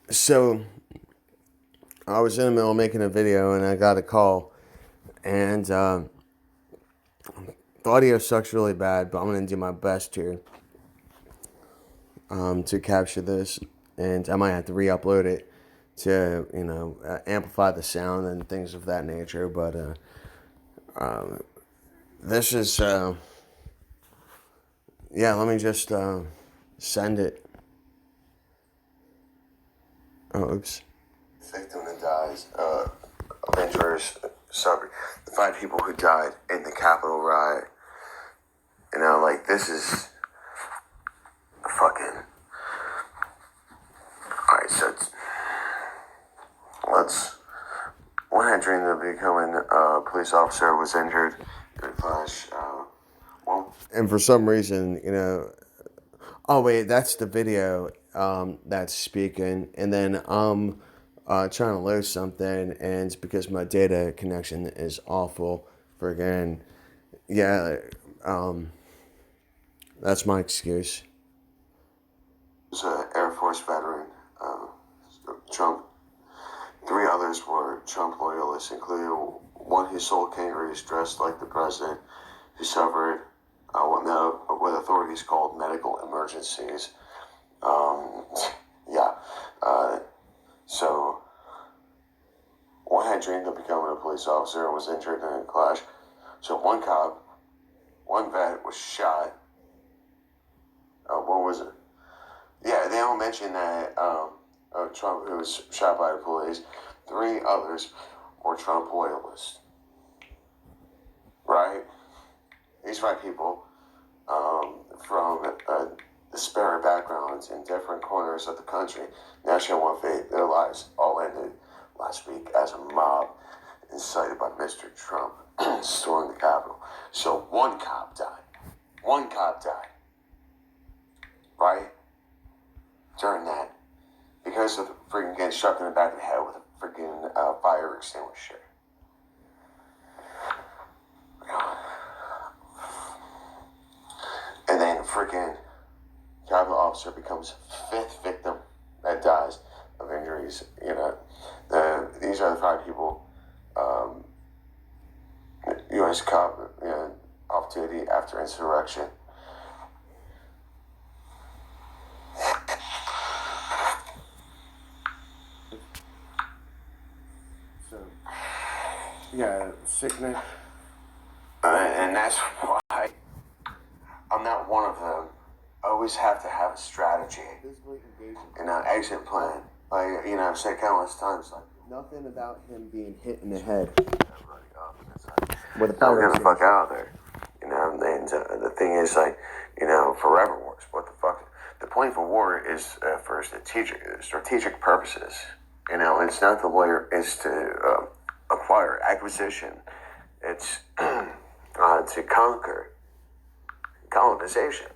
So I was in the middle of making a video and I got a call, and the audio sucks really bad, but I'm gonna do my best here to capture this, and I might have to re-upload it to amplify the sound and things of that nature. But this is Let me just send it. Oh, oops. Victim that dies. Avengers. Sorry, the 5 people who died in the Capitol riot. This is fucking. Alright, so let's. One had dreamed of becoming a police officer, was injured in a clash. And for some reason, oh wait, that's the video that's speaking, and then I'm trying to load something, and it's because my data connection is awful. Friggin', yeah, that's my excuse. He was an Air Force veteran, Trump. 3 others were Trump loyalists, including one who sold kangaroos dressed like the president, who suffered what authorities called medical emergencies. So one had dreamed of becoming a police officer and was injured in a clash. So one vet was shot. What was it? Yeah, they all mentioned that Trump, who was shot by the police. 3 others were Trump loyalists. Right? These 5 people from disparate backgrounds in different corners of the country now share one fate. Their lives all ended last week as a mob incited by Mr. Trump stormed the Capitol. So one cop died. Right? During that. Because of freaking getting struck in the back of the head with a freaking fire extinguisher. And then freaking Capitol officer becomes 5th victim that dies of injuries. These are the 5 people. U.S. cop off duty after insurrection. So, sickness. And that's why I'm not one of them. I always have to have a strategy and an exit plan. I've said countless times, nothing about him being hit in the head. With a power. Get the fuck out of there. And the thing is, forever wars. What the fuck? The point for war is for strategic purposes. It's not the lawyer. It's to acquire, acquisition. It's to conquer, colonization.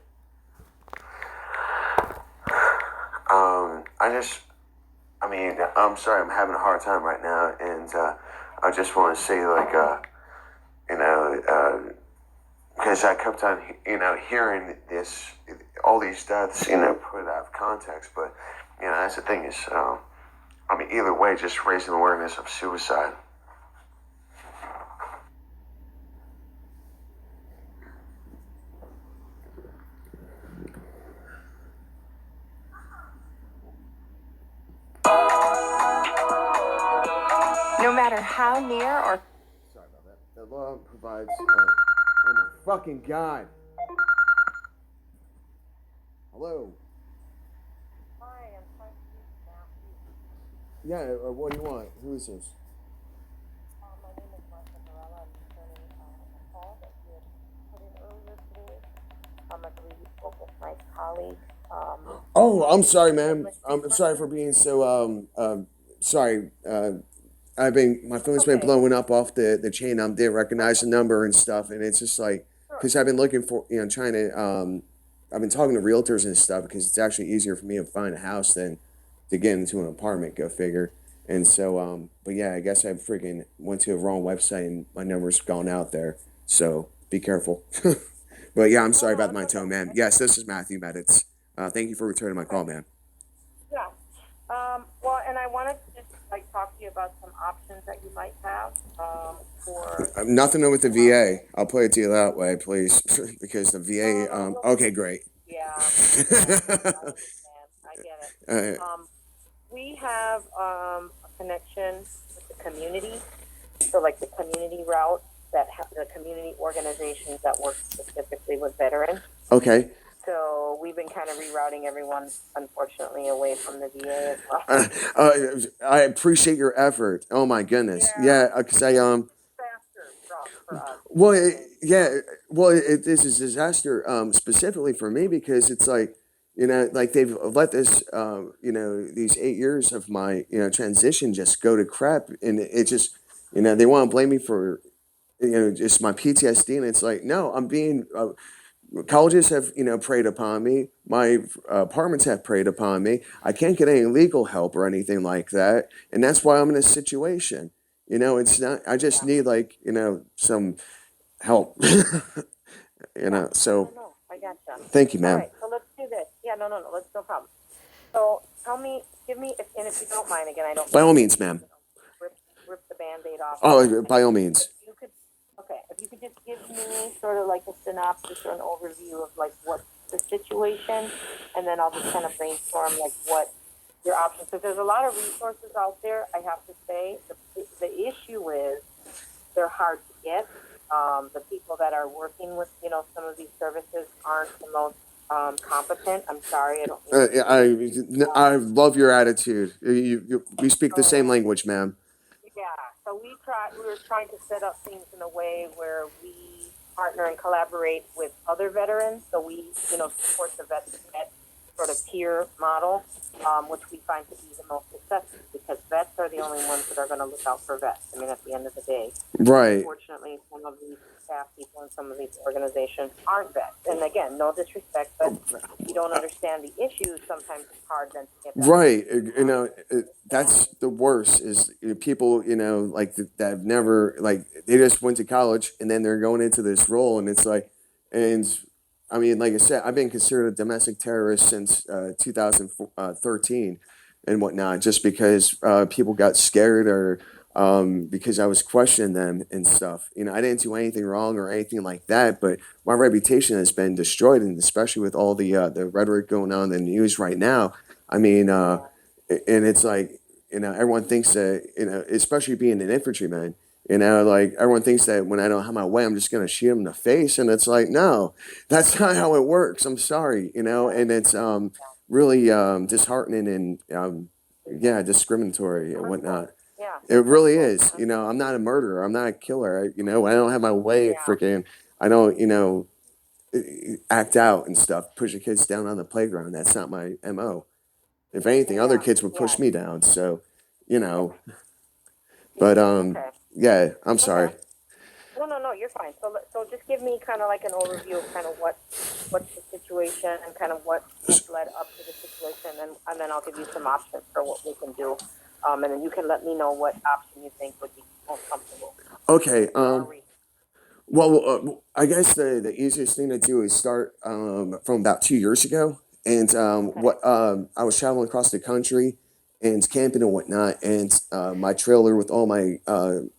I'm sorry, I'm having a hard time right now, and I just want to say, because I kept on, hearing all these deaths, put out of context, but, that's the thing is, either way, just raising awareness of suicide. No matter how near or... Sorry about that. The law provides... oh my fucking God. Hello. Hi, I'm trying to reach Matthew. Yeah, what do you want? Who is this? My name is Martha Varela. I'm returning a call that you had put in earlier today. I believe you spoke with my colleague. Oh, I'm sorry, ma'am. I'm sorry for being so, sorry. My phone's been blowing up off the chain. I didn't recognize the number and stuff. And it's just because I've been looking for, trying to, I've been talking to realtors and stuff because it's actually easier for me to find a house than to get into an apartment, go figure. And so, but yeah, I guess I freaking went to a wrong website and my number's gone out there. So be careful. But yeah, I'm sorry about my tone, man. Yes, this is Matthew Meditz. Thank you for returning my call, man. talk to you about some options that you might have, for. Nothing with the VA. I'll put it to you that way, please, because the VA. No. Okay, great. Yeah, I understand. I get it. uh, We have a connection with the community, so like the community route that the community organizations that work specifically with veterans. okay. So we've been kind of rerouting everyone, unfortunately, away from the VA as well. I appreciate your effort. Oh my goodness. Yeah, because Faster route for us. well, yeah, well, it is a disaster, specifically for me because it's like, like they've let this, these 8 years of my, transition just go to crap, and it just, they want to blame me for, just my PTSD, and it's like, no, I'm being. Colleges have, preyed upon me. My apartments have preyed upon me. I can't get any legal help or anything like that, and that's why I'm in this situation. It's not. I just need like, some help. So No, I gotcha. thank you, All ma'am. right, so let's do this. Yeah, no, let's no problem. So tell me, and if you don't mind, again, I don't. By all means, ma'am. Rip the Band-Aid off. Oh, by all means. If you could, okay, if you could just give me sort of like a synopsis or an overview of like what's the situation, and then I'll just kind of brainstorm like what your options. Because there's a lot of resources out there. I have to say, the issue is they're hard to get. The people that are working with, some of these services aren't the most competent. I'm sorry, I don't. I love your attitude. We speak the same language, ma'am. Yeah, so we were trying to set up things in a way where we partner and collaborate with other veterans. So we, support the vet sort of peer model, which we find to be the most successful because vets are the only ones that are going to look out for vets. I mean, at the end of the day, right. Unfortunately, some of these staff people in some of these organizations aren't vets. And again, no disrespect, but you don't understand the issues. Sometimes it's hard then to get that. Right. That's the worst is people, like that have never, like, they just went to college and then they're going into this role and it's like, and I mean, like I said, I've been considered a domestic terrorist since 2013 and whatnot, just because people got scared or because I was questioning them and stuff. I didn't do anything wrong or anything like that, but my reputation has been destroyed, and especially with all the rhetoric going on in the news right now. I mean, and it's like, everyone thinks that, especially being an infantryman, like everyone thinks that when I don't have my way, I'm just going to shoot them in the face. And it's like, no, that's not how it works. I'm sorry, and it's really disheartening and, discriminatory and whatnot. Yeah. It really is. I'm not a murderer. I'm not a killer. I don't have my way. Freaking, I don't, act out and stuff, push the kids down on the playground. That's not my MO. If anything, other kids would push me down. So, but, Okay. yeah, I'm sorry. No, you're fine. So just give me kind of like an overview of kind of what's the situation and kind of what has led up to the situation, and then I'll give you some options for what we can do, and then you can let me know what option you think would be most comfortable. Okay. Well, I guess the easiest thing to do is start from about 2 years ago, and I was traveling across the country and camping and whatnot, and my trailer with all my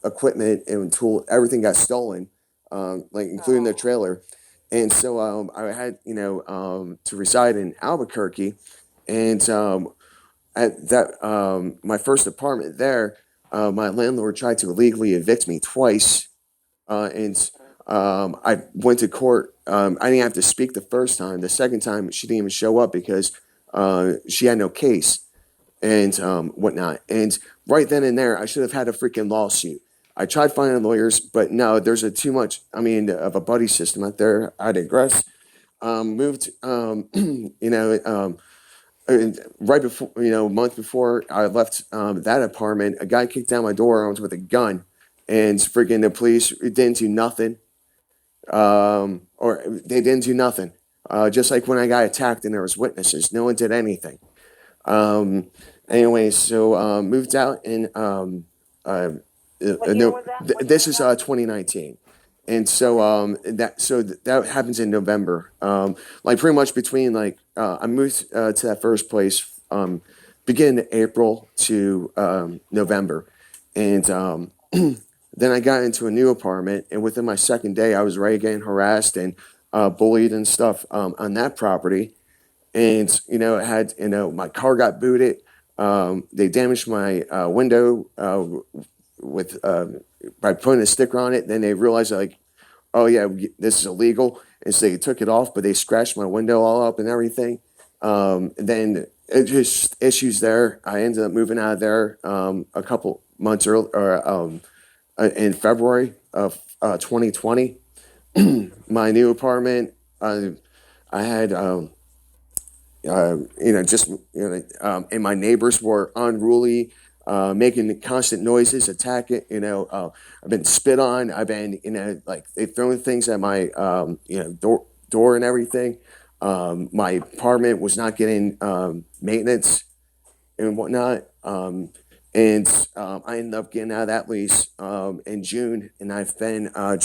equipment and everything got stolen, like including the trailer, and so I had to reside in Albuquerque, and at that my first apartment there, my landlord tried to illegally evict me twice, and I went to court. I didn't have to speak the first time. The second time, she didn't even show up because she had no case and whatnot. And right then and there, I should have had a freaking lawsuit. I tried finding lawyers, but no, there's too much. I mean, of a buddy system out there. I digress. Moved, and right before, a month before I left that apartment, a guy kicked down my door armed with a gun, and freaking the police didn't do nothing. Or they didn't do nothing. Just like when I got attacked and there was witnesses, no one did anything. Anyway, so moved out in What year was that? this is 2019, and so that happens in November. Like pretty much between like I moved to that first place beginning of April to November, and then I got into a new apartment, and within my second day, I was already getting harassed and bullied and stuff on that property. And it had my car got booted. They damaged my window with by putting a sticker on it. Then they realized like, oh yeah, this is illegal, and so they took it off. But they scratched my window all up and everything. Then it just issues there. I ended up moving out of there a couple months early, or in February of 2020. My new apartment, I had. And my neighbors were unruly, making constant noises, attacking. I've been spit on. I've been, like they throwing things at my, door and everything. My apartment was not getting maintenance and whatnot. I ended up getting out of that lease in June, and I've been, I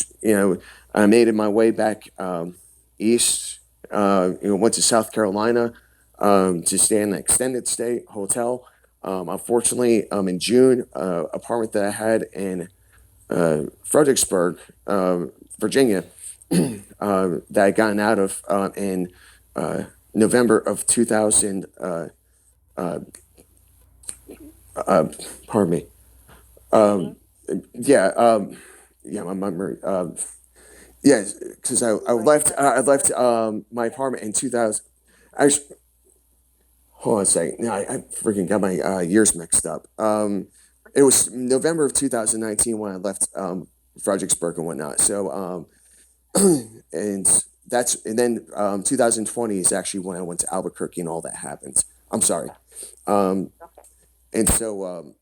made it my way back east. Went to South Carolina to stay in an extended stay hotel. Unfortunately, in June, apartment that I had in Fredericksburg, Virginia, that I gotten out of in November of 2000. Pardon me. Yeah, my memory. Yeah, because I left my apartment in 2000. Actually, hold on a second. No, I freaking got my years mixed up. It was November of 2019 when I left Fredericksburg and whatnot. So, and then 2020 is actually when I went to Albuquerque and all that happens. I'm sorry. And so,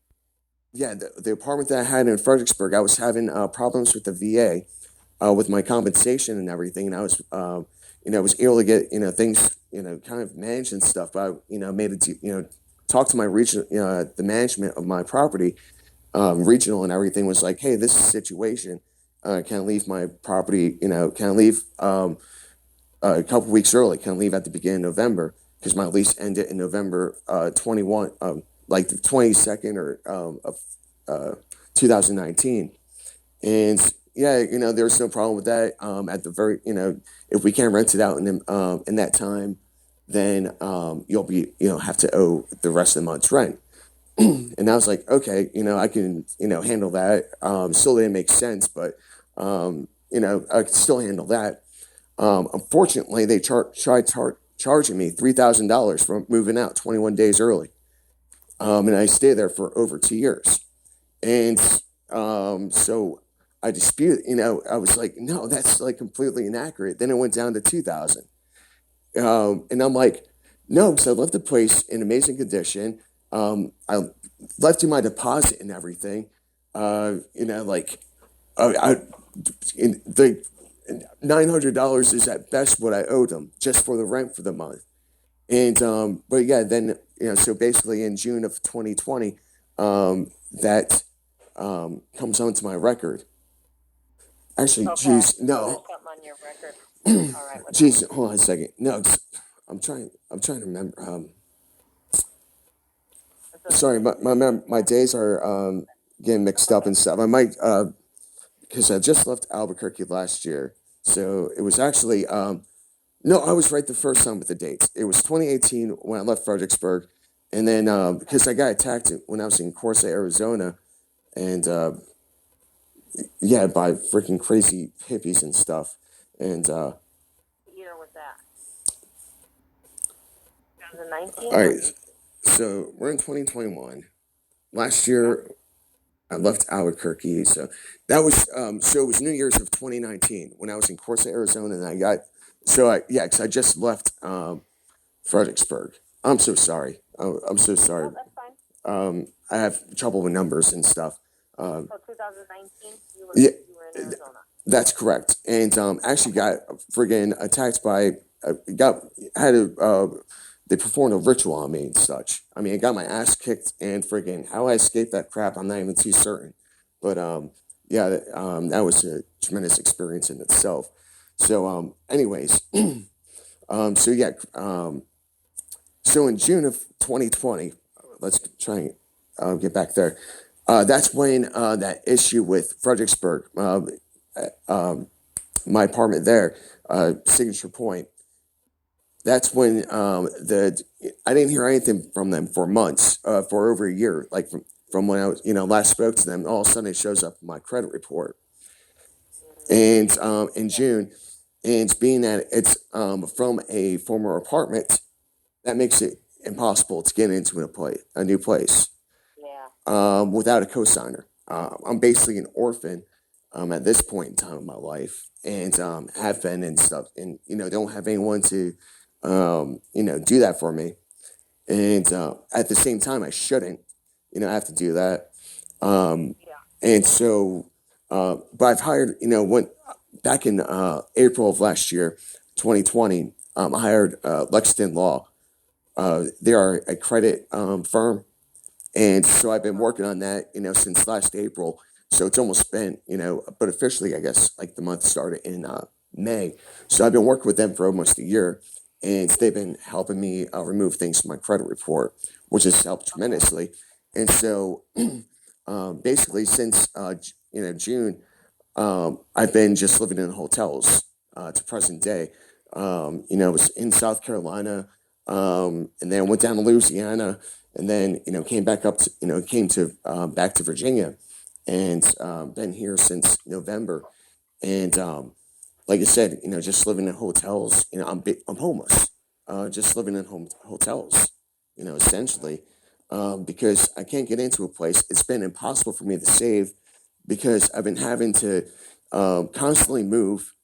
yeah, the apartment that I had in Fredericksburg, I was having problems with the VA. With my compensation and everything, and I was, was able to get, things, kind of managed and stuff. But I, made it, talk to my region, the management of my property, regional and everything was like, hey, this is a situation. Can I leave my property? Can I leave a couple weeks early? Can I leave at the beginning of November? Because my lease ended in November 21, like the 22nd of 2019, and. Yeah, there's no problem with that. At the very, if we can't rent it out in that time, then you'll be, have to owe the rest of the month's rent. And I was like, okay, I can, handle that. Still didn't make sense, but I could still handle that. Unfortunately, they tried charging me $3,000 for moving out 21 days early, and I stayed there for over 2 years, and so. I disputed, I was like, no, that's like completely inaccurate. Then it went down to 2,000. And I'm like, no, because I left the place in amazing condition. I left you my deposit and everything. Like, the $900 is at best what I owed them just for the rent for the month. And, but yeah, then, so basically in June of 2020, that comes onto my record. Actually, Okay. geez, So no, there's something on your record. All right. geez, hold on a second. No, I'm trying to remember. Sorry, my days are getting mixed up and stuff. I might because I just left Albuquerque last year, so it was actually no, I was right the first time with the dates. It was 2018 when I left Fredericksburg, and then because I got attacked when I was in Corsa, Arizona, and yeah, by freaking crazy hippies and stuff. And What year was that? 2019? all right, so we're in 2021. Last year, I left Albuquerque, so that was so it was New Year's of 2019 when I was in Corsa, Arizona, and I got because I just left Fredericksburg. I'm so sorry. I'm so sorry. Oh, that's fine. I have trouble with numbers and stuff. So 2019, Yeah, you were in Arizona. that's correct. And actually got friggin' attacked by they performed a ritual on me and such. I mean, I got my ass kicked and friggin' how I escaped that crap, I'm not even too certain. But yeah, that was a tremendous experience in itself. So anyways, so yeah, so in June of 2020, let's try and get back there. That's when that issue with Fredericksburg, my apartment there, Signature Point. That's when I didn't hear anything from them for months, for over a year, like from when I was, last spoke to them. All of a sudden, it shows up in my credit report, and in June, and being that it's from a former apartment, that makes it impossible to get into a new place without a cosigner. I'm basically an orphan at this point in time in my life, and have been and stuff, and don't have anyone to do that for me. And at the same time, I shouldn't, have to do that. And so, but I've hired, back in April of last year, 2020, I hired Lexington Law. They are a credit firm. And so I've been working on that, since last April. So it's almost been, but officially, I guess, like the month started in May. So I've been working with them for almost a year. And they've been helping me remove things from my credit report, which has helped tremendously. And so basically since, June, I've been just living in hotels to present day. I was in South Carolina, and then went down to Louisiana, and then, came back up to, back to Virginia, and been here since November. And like I said, just living in hotels. I'm homeless. Just living in hotels. Essentially, because I can't get into a place. It's been impossible for me to save because I've been having to constantly move.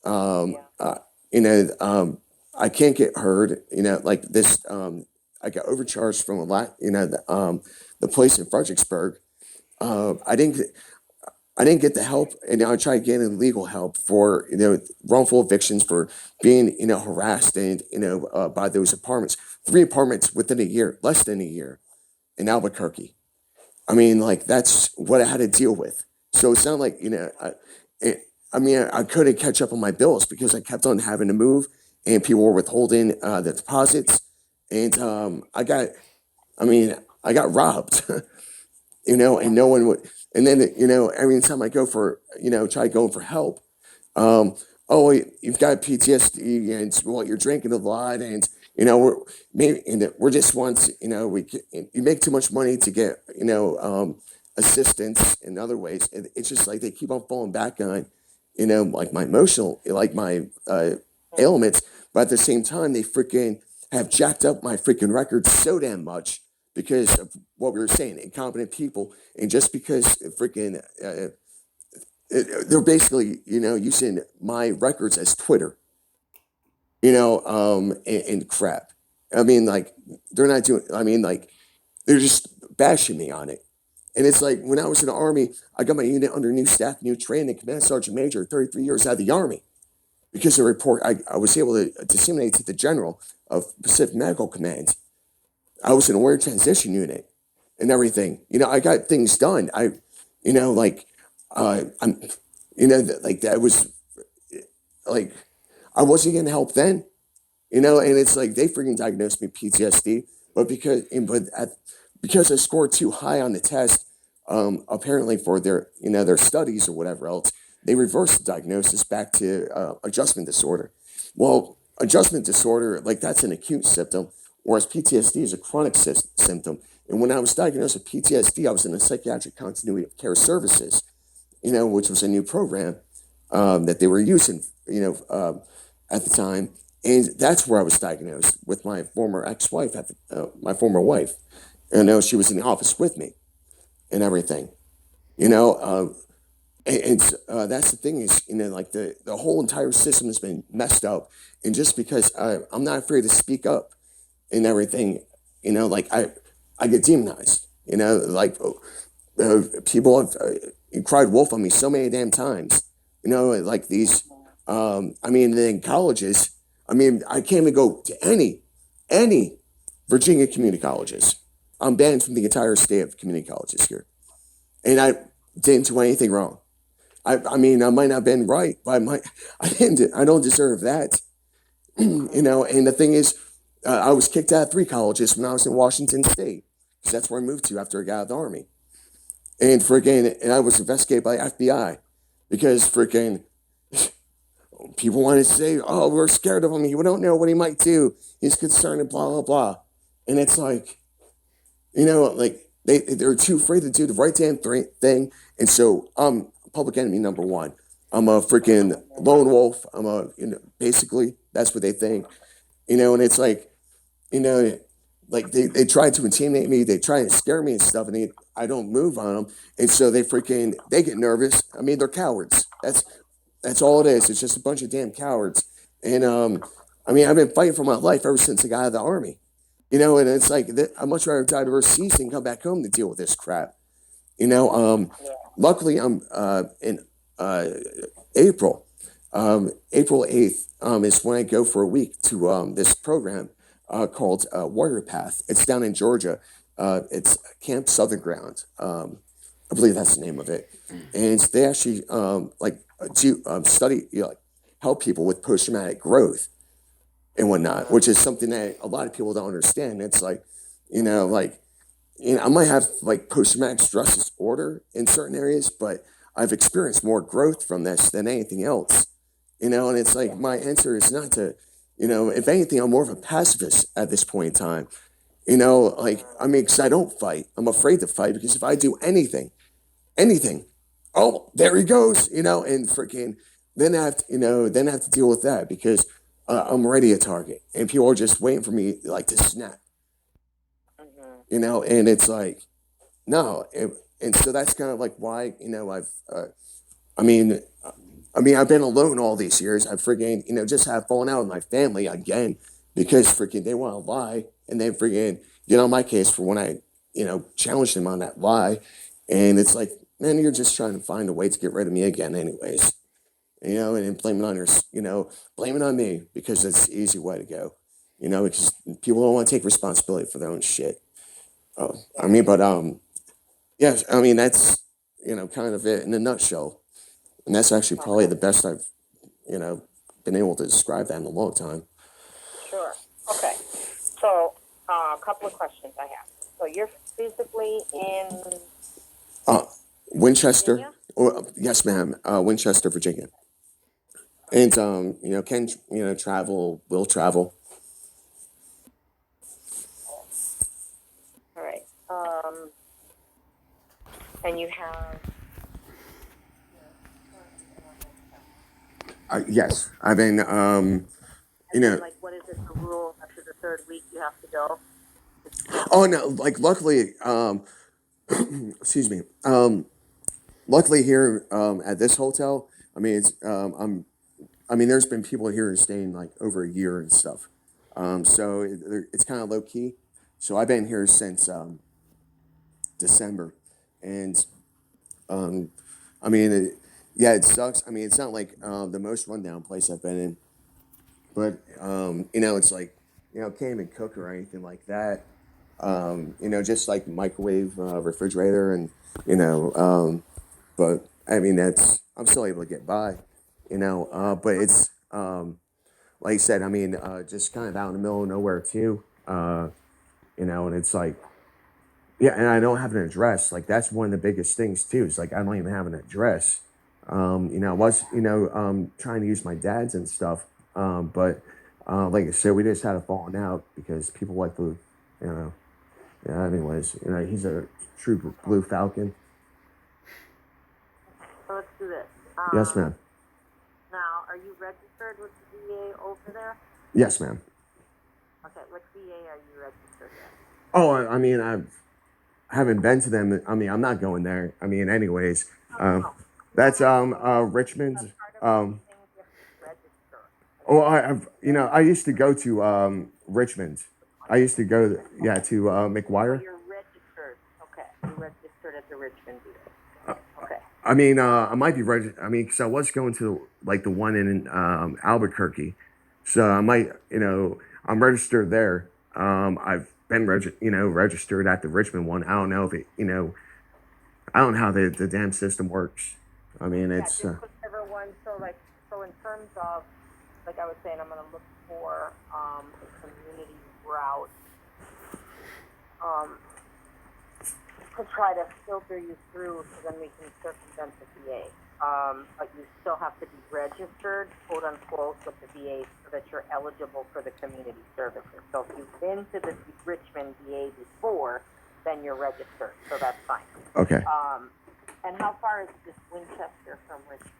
I can't get heard. Like this. I got overcharged from a lot. The place in Fredericksburg. I didn't get the help, and I tried getting legal help for wrongful evictions for being harassed and by those apartments. 3 apartments within a year, less than a year, in Albuquerque. I mean, like that's what I had to deal with. So it's not like I couldn't catch up on my bills because I kept on having to move, and people were withholding the deposits, and I got robbed. And no one would. And then, every time I go for, try going for help, oh, you've got PTSD and well, you're drinking a lot, and we're just once, you make too much money to get, assistance in other ways. And it's just like they keep on falling back on, like my emotional, like my ailments, but at the same time, they freaking have jacked up my freaking records so damn much because of what we were saying, incompetent people, and just because freaking they're basically using my records as Twitter, and crap. I mean, like they're not doing. I mean, like they're just bashing me on it, and it's like when I was in the Army, I got my unit under new staff, new training, command sergeant major, 33 years out of the Army, because the report I was able to disseminate to the general of Pacific Medical Command. I was in a warrior transition unit and everything. I got things done. I'm, like that was like, I wasn't getting help then, and it's like they freaking diagnosed me PTSD, but because I scored too high on the test, apparently for their studies or whatever else, they reversed the diagnosis back to adjustment disorder. Well, adjustment disorder, like that's an acute symptom, whereas PTSD is a chronic symptom. And when I was diagnosed with PTSD, I was in the psychiatric continuity of care services, which was a new program that they were using, at the time. And that's where I was diagnosed with my former ex-wife, my former wife. She was in the office with me and everything, and that's the thing is, like the whole entire system has been messed up. And just because I'm not afraid to speak up and everything, like I get demonized, like people have cried wolf on me so many damn times, like these, in colleges, I can't even go to any Virginia community colleges. I'm banned from the entire state of community colleges here. And I didn't do anything wrong. I might not have been right, but I don't deserve that. And the thing is, I was kicked out of 3 colleges when I was in Washington State, because that's where I moved to after I got out of the Army. And I was investigated by FBI because freaking people wanted to say, oh, we're scared of him. We don't know what he might do. He's concerned and blah, blah, blah. And it's like, like they're too afraid to do the right damn thing. And so I'm public enemy number 1. I'm a freaking lone wolf. Basically, that's what they think. And it's like, like they try to intimidate me. They try to scare me and stuff, and I don't move on them. And so they get nervous. I mean, they're cowards. That's all it is. It's just a bunch of damn cowards. And I've been fighting for my life ever since I got out of the Army. And it's like I'd much rather die overseas than come back home to deal with this crap. Luckily, I'm in April. April 8th is when I go for a week to this program called Warrior Path. It's down in Georgia. It's Camp Southern Ground. I believe that's the name of it. And they actually study, help people with post-traumatic growth and whatnot, which is something that a lot of people don't understand. It's like, I might have like post-traumatic stress disorder in certain areas, but I've experienced more growth from this than anything else. And it's like my answer is not to, if anything, I'm more of a pacifist at this point in time. Because I don't fight. I'm afraid to fight because if I do anything, oh, there he goes, and freaking, then I have to deal with that because I'm already a target and people are just waiting for me like to snap, and it's like, no. And so that's kind of like why, I've been alone all these years. I freaking, just have fallen out with my family again because freaking they want to lie and they freaking get on my case for when I, challenge them on that lie. And it's like, man, you're just trying to find a way to get rid of me again anyways. And then blame it on blame it on me because it's the easy way to go, because people don't want to take responsibility for their own shit. Yes, that's, kind of it in a nutshell. And that's actually probably the best I've, been able to describe that in a long time. Sure. Okay. So, a couple of questions I have. So you're physically in Winchester. Virginia? Yes, ma'am. Winchester, Virginia. And, can, will travel. All right. And you have. Yes, I've been, Like, what is it, the rule after the 3rd week you have to go? oh no, like luckily, excuse me. Luckily here, at this hotel, there's been people here staying like over a year and stuff. So it's kind of low key. So I've been here since, December, and yeah, it sucks. It's not like the most rundown place I've been in, but it's like can't even cook or anything like that. Just like microwave, refrigerator, and but that's I'm still able to get by, but it's like I said, just kind of out in the middle of nowhere too, and it's like. Yeah, and I don't have an address. Like that's one of the biggest things too. It's like I don't even have an address. I was trying to use my dad's and stuff, but like I said, we just had a falling out because people like to, yeah. Anyways, he's a true blue Falcon. So let's do this. Yes, ma'am. Now, are you registered with the VA over there? Yes, ma'am. Okay, what VA are you registered with? Oh, I haven't been to them. I'm not going there. Anyways, that's Richmond. I used to go to Richmond. I used to go to McGuire. You're registered. Okay, you're registered at the Richmond VA. Okay. I might be registered. Because I was going to like the one in Albuquerque, so I might. I'm registered there. I've been registered at the Richmond one. I don't know if it. I don't know how the damn system works. It's. Just whichever one. So in terms of, like I was saying, I'm going to look for a community route, to try to filter you through so then we can circumvent the VA. But you still have to be registered, quote unquote, with the VA so that you're eligible for the community services. So if you've been to the Richmond VA before, then you're registered, so that's fine. Okay. And how far is this Winchester from Richmond?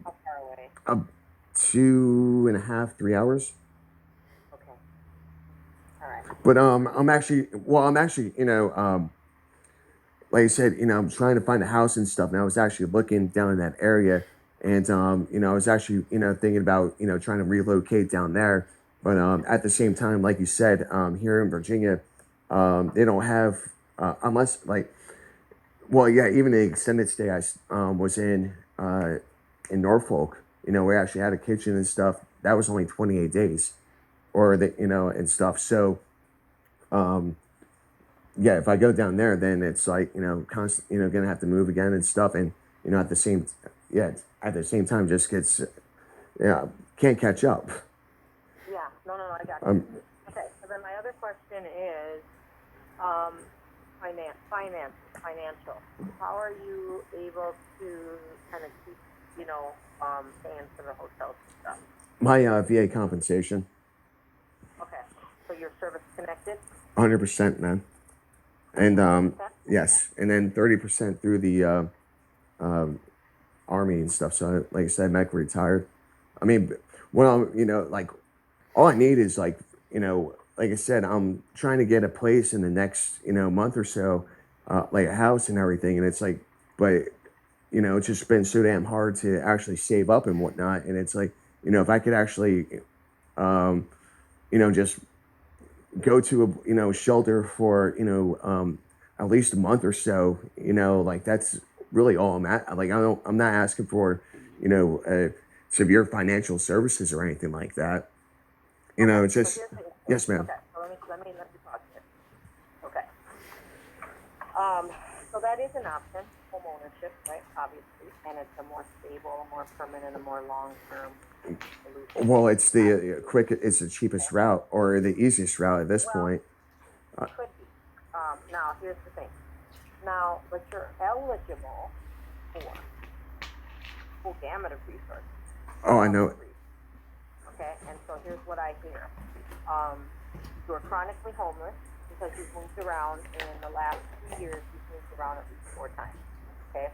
How far away? 2.5, 3 hours. Okay. All right. But I'm actually, like I said, I'm trying to find a house and stuff, and I was actually looking down in that area, and I was actually, thinking about, trying to relocate down there. But at the same time, like you said, here in Virginia, they don't have, unless like, well, yeah, even the extended stay I was in Norfolk, we actually had a kitchen and stuff. That was only 28 days, or and stuff. So, yeah, if I go down there, then it's like, constant, gonna have to move again and stuff. And, at the same time, just gets, can't catch up. Yeah, no, I got you. Okay, so then my other question is, financial. How are you able to kind of keep, paying for the hotels and stuff? My VA compensation, Okay, so you're service connected? 100%, man. And yes, and then 30% through the Army and stuff. So, like I said, I'm like retired. I mean, well, like all I need is like, like I said, I'm trying to get a place in the next, month or so, like a house and everything. And it's like, but, it's just been so damn hard to actually save up and whatnot. And it's like, if I could actually, just go to a, shelter for, at least a month or so, like that's really all I'm at. Like, I'm not asking for, severe financial services or anything like that. It's So just, here's the issue. yes, ma'am. Okay, so let me talk here. Okay. So that is an option, home ownership, right? Obviously, and it's a more stable, a more permanent, a more long-term solution. Well, it's it's the cheapest route or the easiest route at this point. It could be. Now, here's the thing. Now, but you're eligible for full gamut of resources. Oh, I know. Okay, and so here's what I hear. You're chronically homeless because you've moved around in the last 2 years. You've moved around at least 4 times. Okay,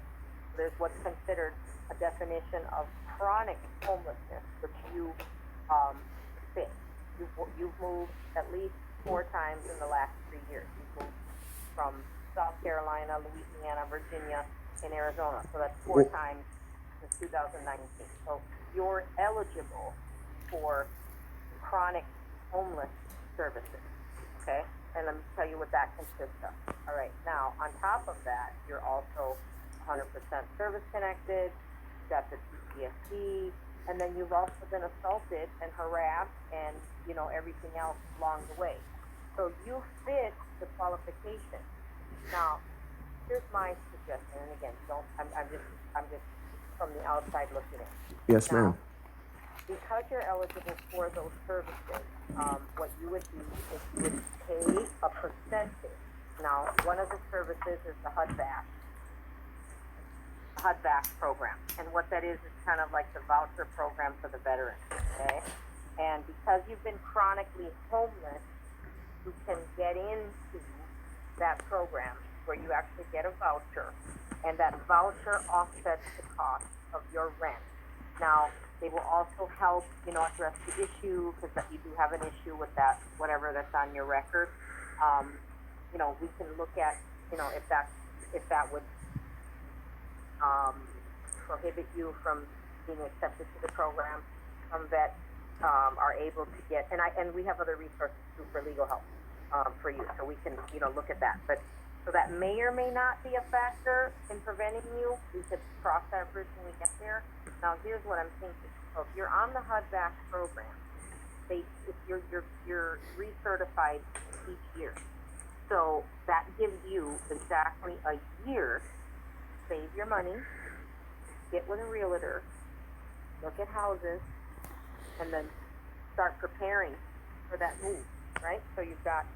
there's what's considered a definition of chronic homelessness, which you fit. You've moved at least 4 times in the last 3 years. You've moved from South Carolina, Louisiana, Virginia, and Arizona. So that's 4 times since 2019. So you're eligible for chronic homeless services. Okay? And let me tell you what that consists of. All right. Now, on top of that, you're also 100% service connected. You've got the PTSD, and then you've also been assaulted and harassed and, everything else along the way. So you fit the qualification. Now, here's my suggestion, and again, I'm just from the outside looking in. Yes, now, ma'am. Because you're eligible for those services, what you would do is you would pay a percentage. Now, one of the services is the HUD-VAC program, and what that is kind of like the voucher program for the veterans. Okay, and because you've been chronically homeless, you can get into that program where you actually get a voucher, and that voucher offsets the cost of your rent. Now, they will also help, address the issue, because you do have an issue with that, whatever that's on your record. We can look at, if that would prohibit you from being accepted to the program. Some vets are able to get, and we have other resources too for legal help for you, so we can, look at that. But so that may or may not be a factor in preventing you. We could cross that bridge when we get there. Now, here's what I'm thinking. So if you're on the HUD-VAC program, you're recertified each year. So that gives you exactly a year to save your money, get with a realtor, look at houses, and then start preparing for that move, right? So you've got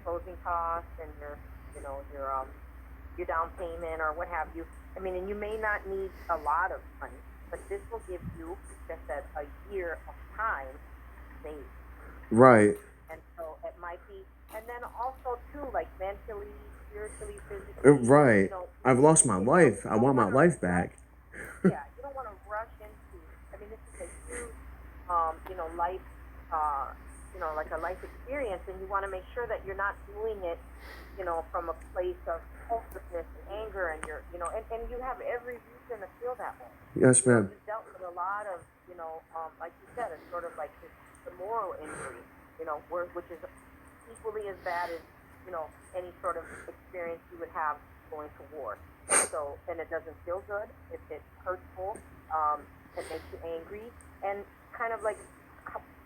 closing costs and your down payment or what have you. I mean, and you may not need a lot of money, but this will give you, just said, a year of time to save. Right. And so it might be, and then also too, like mentally, spiritually, physically. Right. You know, I've lost my you life. I don't want my wanna life back. yeah, you don't want to rush into. I mean, this is a huge, life, like a life experience, and you want to make sure that you're not doing it, from a place of hopelessness and anger, and and you have every reason to feel that way. Yes, ma'am. You've dealt with a lot of, like you said, it's sort of like the moral injury, which is equally as bad as, any sort of experience you would have going to war. So, and it doesn't feel good. It's hurtful. It makes you angry, and kind of like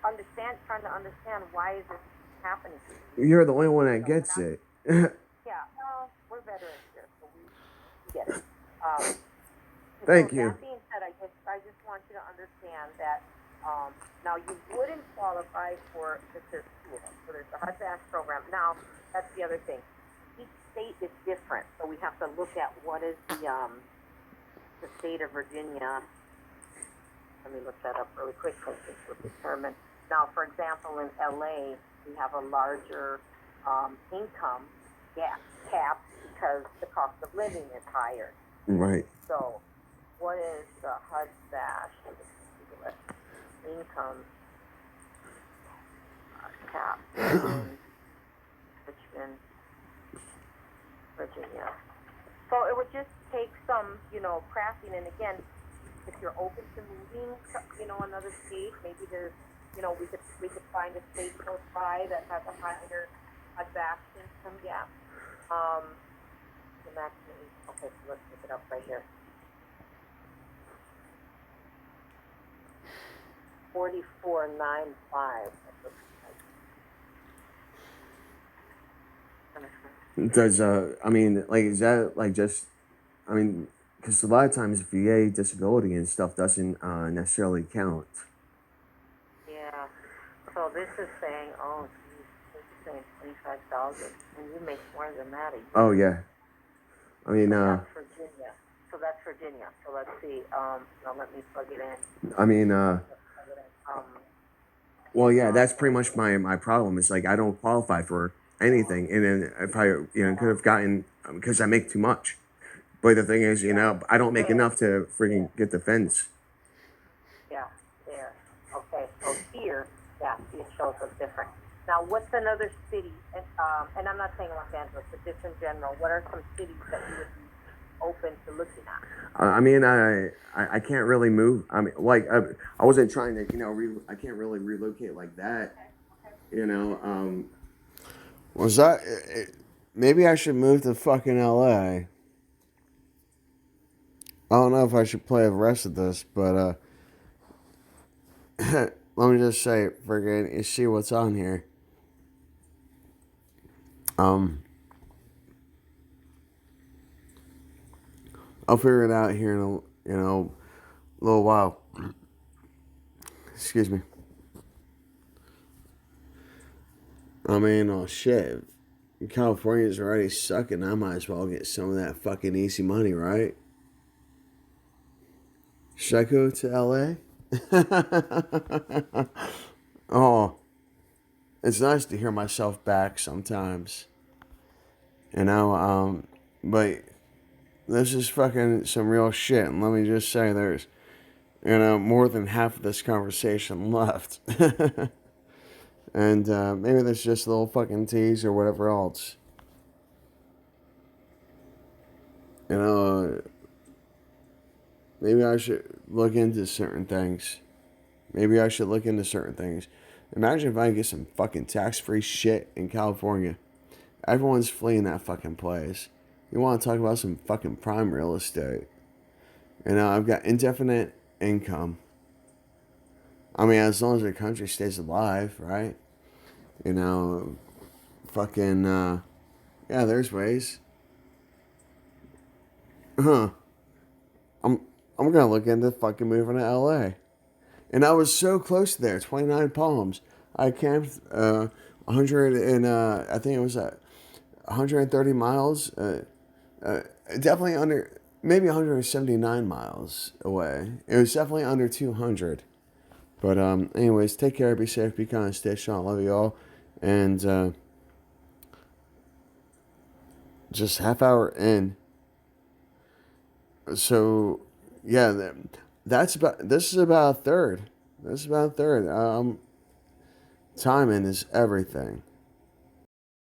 trying to understand why is this happening to you. You're the only one that gets it. Yeah, well, we're veterans here, so we get it. Thank So you. that being said, I just want you to understand that now you wouldn't qualify for there's two of them. So there's the HUD-VASH program. Now that's the other thing. Each state is different, so we have to look at what is the state of Virginia. Let me look that up really quick because this will determine. Now, for example, in LA, we have a larger income cap because the cost of living is higher. Right. So, what is the HUD-VASH? Income cap in Richmond, Virginia. So it would just take some, crafting. And again, if you're open to moving to, another state, maybe there's, we could find a state close by that has a higher HUD-VASH income gap. The maximum. Okay, so let's look it up right here. 4495. Does I mean, like, is that like just? I mean, because a lot of times VA disability and stuff doesn't necessarily count. Yeah. So this is saying, oh, geez, this is saying 25,000, and you make more than that a year. Oh yeah. I mean, That's Virginia. So that's Virginia. So let's see. Now let me plug it in. I mean, well, yeah, that's pretty much my problem. It's like I don't qualify for anything, and then if I could have gotten because I make too much, but the thing is, I don't make enough to freaking get the fence. Yeah, there. Okay, so here, yeah, see, it shows us different. Now, what's another city? And I'm not saying Los Angeles, but just in general, what are some cities that you would be open to looking at? I mean, I can't really move. I mean, like I wasn't trying to, I can't really relocate like that. Was that? Maybe I should move to fucking LA. I don't know if I should play the rest of this, but let me just say, friggin', you see what's on here. I'll figure it out here in a little while. Excuse me. I mean, oh shit. California's already sucking. I might as well get some of that fucking easy money, right? Should I go to LA? Oh, it's nice to hear myself back sometimes. But this is fucking some real shit. And let me just say, there's, more than half of this conversation left. And maybe there's just a little fucking tease or whatever else. Maybe I should look into certain things. Imagine if I could get some fucking tax-free shit in California. Everyone's fleeing that fucking place. You want to talk about some fucking prime real estate. I've got indefinite income. I mean, as long as the country stays alive, right? Fucking, yeah, there's ways. I'm gonna look into fucking moving to LA. And I was so close there, 29 Palms. I camped 100 and I think it was 130 miles. Definitely under, maybe 179 miles away. It was definitely under 200. But anyways, take care, be safe, be kind, stay strong. Love you all. And just half hour in. So yeah, that's about. This is about a third. This is about a third. Timing is everything.